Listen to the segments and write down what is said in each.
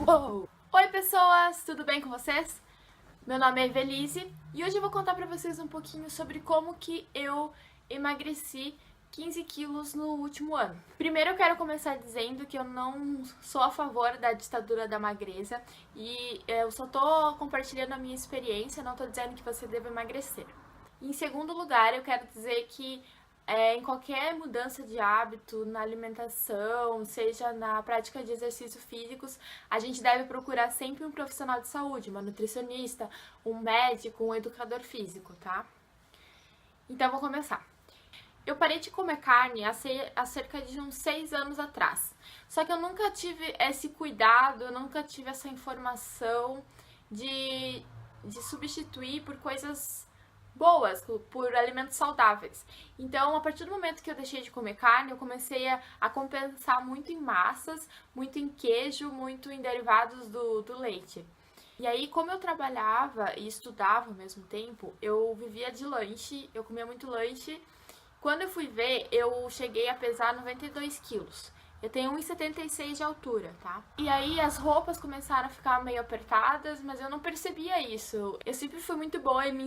Uou! Oi pessoas, tudo bem com vocês? Meu nome é Evelise e hoje eu vou contar pra vocês um pouquinho sobre como que eu emagreci 15 quilos no último ano. Primeiro eu quero começar dizendo que eu não sou a favor da ditadura da magreza e eu só tô compartilhando a minha experiência, não tô dizendo que você deve emagrecer. Em segundo lugar, eu quero dizer que em qualquer mudança de hábito, na alimentação, seja na prática de exercícios físicos, a gente deve procurar sempre um profissional de saúde, uma nutricionista, um médico, um educador físico, tá? Então, vou começar. Eu parei de comer carne há cerca de uns 6 anos atrás. Só que eu nunca tive esse cuidado, eu nunca tive essa informação de substituir por coisas boas, por alimentos saudáveis. Então, a partir do momento que eu deixei de comer carne, eu comecei a compensar muito em massas, muito em queijo, muito em derivados do leite. E aí, como eu trabalhava e estudava ao mesmo tempo, eu vivia de lanche, eu comia muito lanche. Quando eu fui ver, eu cheguei a pesar 92 quilos. Eu tenho 1,76 de altura, tá? E aí as roupas começaram a ficar meio apertadas, mas eu não percebia isso. Eu sempre fui muito boa em me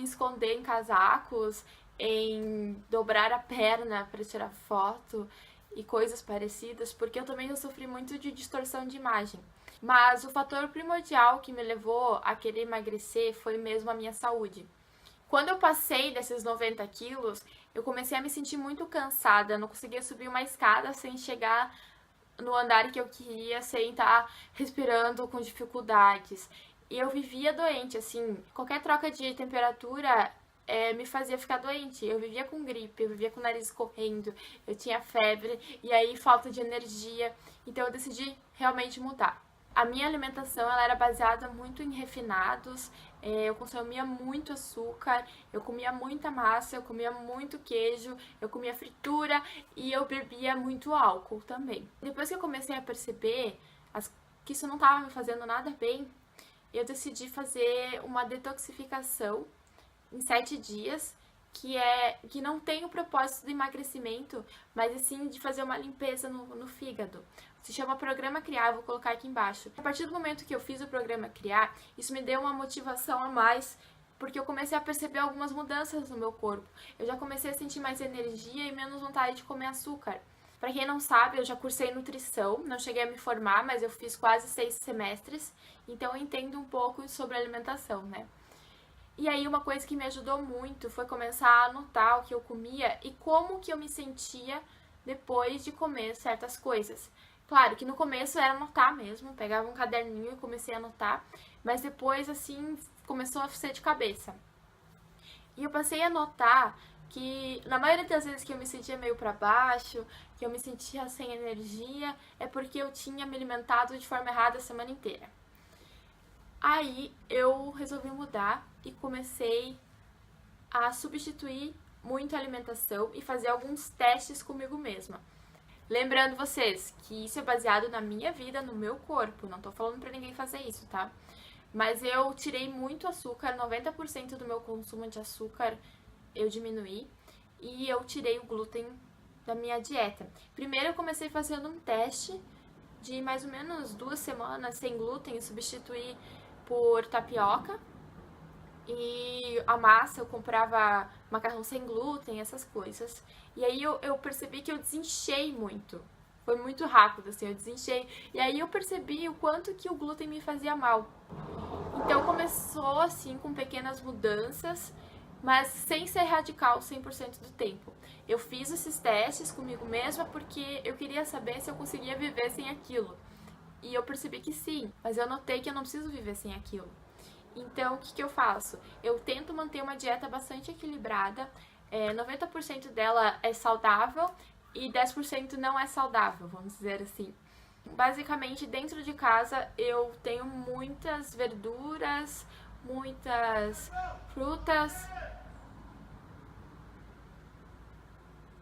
esconder em casacos, em dobrar a perna para tirar foto e coisas parecidas, porque eu também sofri muito de distorção de imagem. Mas o fator primordial que me levou a querer emagrecer foi mesmo a minha saúde. Quando eu passei desses 90 quilos, eu comecei a me sentir muito cansada, eu não conseguia subir uma escada sem chegar no andar que eu queria, sem estar respirando com dificuldades. E eu vivia doente, assim, qualquer troca de temperatura me fazia ficar doente. Eu vivia com gripe, eu vivia com o nariz correndo, eu tinha febre e aí falta de energia. Então eu decidi realmente mudar. A minha alimentação ela era baseada muito em refinados, eu consumia muito açúcar, eu comia muita massa, eu comia muito queijo, eu comia fritura e eu bebia muito álcool também. Depois que eu comecei a perceber que isso não estava me fazendo nada bem, eu decidi fazer uma detoxificação em 7 dias, que não tem o propósito do emagrecimento, mas sim de fazer uma limpeza no fígado. Se chama Programa Criar, vou colocar aqui embaixo. A partir do momento que eu fiz o Programa Criar, isso me deu uma motivação a mais, porque eu comecei a perceber algumas mudanças no meu corpo. Eu já comecei a sentir mais energia e menos vontade de comer açúcar. Para quem não sabe, eu já cursei nutrição, não cheguei a me formar, mas eu fiz quase 6 semestres, então eu entendo um pouco sobre alimentação, né? E aí uma coisa que me ajudou muito foi começar a anotar o que eu comia e como que eu me sentia depois de comer certas coisas. Claro que no começo era anotar mesmo, pegava um caderninho e comecei a anotar, mas depois assim começou a ser de cabeça. E eu passei a notar que na maioria das vezes que eu me sentia meio para baixo, que eu me sentia sem energia, é porque eu tinha me alimentado de forma errada a semana inteira. Aí eu resolvi mudar e comecei a substituir muito a alimentação e fazer alguns testes comigo mesma. Lembrando vocês que isso é baseado na minha vida, no meu corpo, não tô falando pra ninguém fazer isso, tá? Mas eu tirei muito açúcar, 90% do meu consumo de açúcar eu diminuí e eu tirei o glúten da minha dieta. Primeiro eu comecei fazendo um teste de mais ou menos 2 semanas sem glúten e substituir por tapioca. E a massa eu comprava macarrão sem glúten, essas coisas. E aí eu percebi que eu desinchei muito. Foi muito rápido, assim, eu desinchei. E aí eu percebi o quanto que o glúten me fazia mal. Então começou assim com pequenas mudanças, mas sem ser radical 100% do tempo. Eu fiz esses testes comigo mesma porque eu queria saber se eu conseguia viver sem aquilo. E eu percebi que sim, mas eu notei que eu não preciso viver sem aquilo. Então, o que eu faço? Eu tento manter uma dieta bastante equilibrada, 90% dela é saudável e 10% não é saudável, vamos dizer assim. Basicamente, dentro de casa eu tenho muitas verduras, muitas frutas.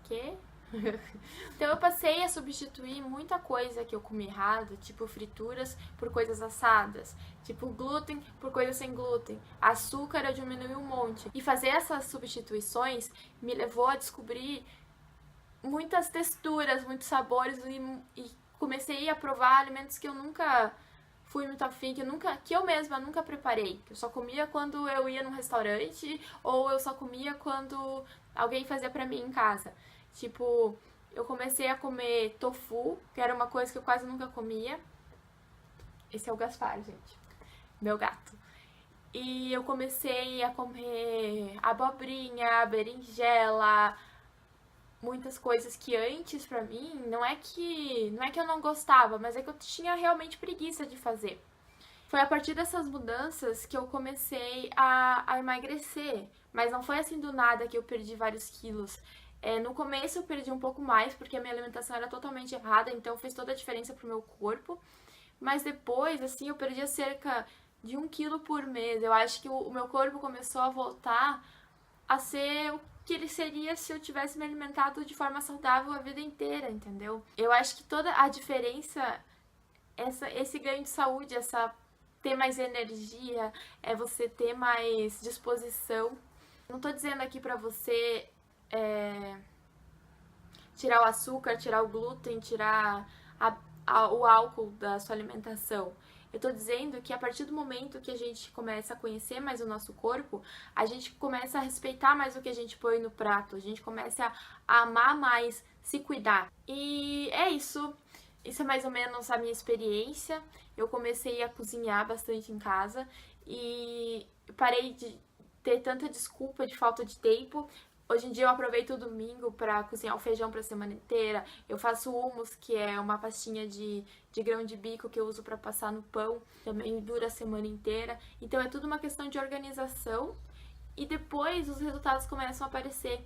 Quê? Então eu passei a substituir muita coisa que eu comi errado, tipo frituras por coisas assadas, tipo glúten por coisas sem glúten, açúcar eu diminui um monte. E fazer essas substituições me levou a descobrir muitas texturas, muitos sabores e comecei a provar alimentos que eu nunca fui muito afim, que eu mesma nunca preparei. Que eu só comia quando eu ia num restaurante ou eu só comia quando alguém fazia pra mim em casa. Tipo, eu comecei a comer tofu, que era uma coisa que eu quase nunca comia. Esse é o Gaspar, gente, meu gato. E eu comecei a comer abobrinha, berinjela, muitas coisas que antes pra mim não é que eu não gostava, mas é que eu tinha realmente preguiça de fazer. Foi a partir dessas mudanças que eu comecei a emagrecer, mas não foi assim do nada que eu perdi vários quilos. No começo eu perdi um pouco mais porque a minha alimentação era totalmente errada, então fez toda a diferença pro meu corpo. Mas depois, assim, eu perdia cerca de 1 quilo por mês. Eu acho que o meu corpo começou a voltar a ser o que ele seria se eu tivesse me alimentado de forma saudável a vida inteira, entendeu? Eu acho que toda a diferença, esse ganho de saúde, essa ter mais energia, é você ter mais disposição. Não tô dizendo aqui pra você tirar o açúcar, tirar o glúten, tirar o álcool da sua alimentação. Eu tô dizendo que a partir do momento que a gente começa a conhecer mais o nosso corpo, a gente começa a respeitar mais o que a gente põe no prato, a gente começa a amar mais, se cuidar. E é isso. Isso é mais ou menos a minha experiência. Eu comecei a cozinhar bastante em casa e parei de ter tanta desculpa de falta de tempo. Hoje em dia eu aproveito o domingo para cozinhar o feijão para a semana inteira. Eu faço hummus, que é uma pastinha de grão de bico que eu uso para passar no pão. Também dura a semana inteira. Então é tudo uma questão de organização e depois os resultados começam a aparecer,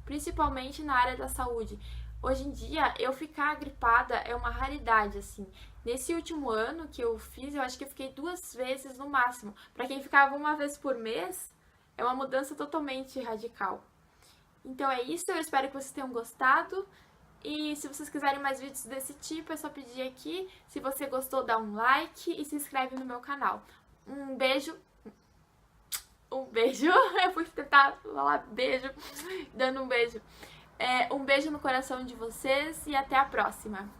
principalmente na área da saúde. Hoje em dia, eu ficar gripada é uma raridade, assim. Nesse último ano que eu fiz, eu acho que eu fiquei 2 vezes no máximo. Para quem ficava uma vez por mês, é uma mudança totalmente radical. Então é isso, eu espero que vocês tenham gostado. E se vocês quiserem mais vídeos desse tipo, é só pedir aqui. Se você gostou, dá um like e se inscreve no meu canal. Um beijo. Um beijo. Eu fui tentar falar beijo, dando um beijo. Um beijo no coração de vocês e até a próxima.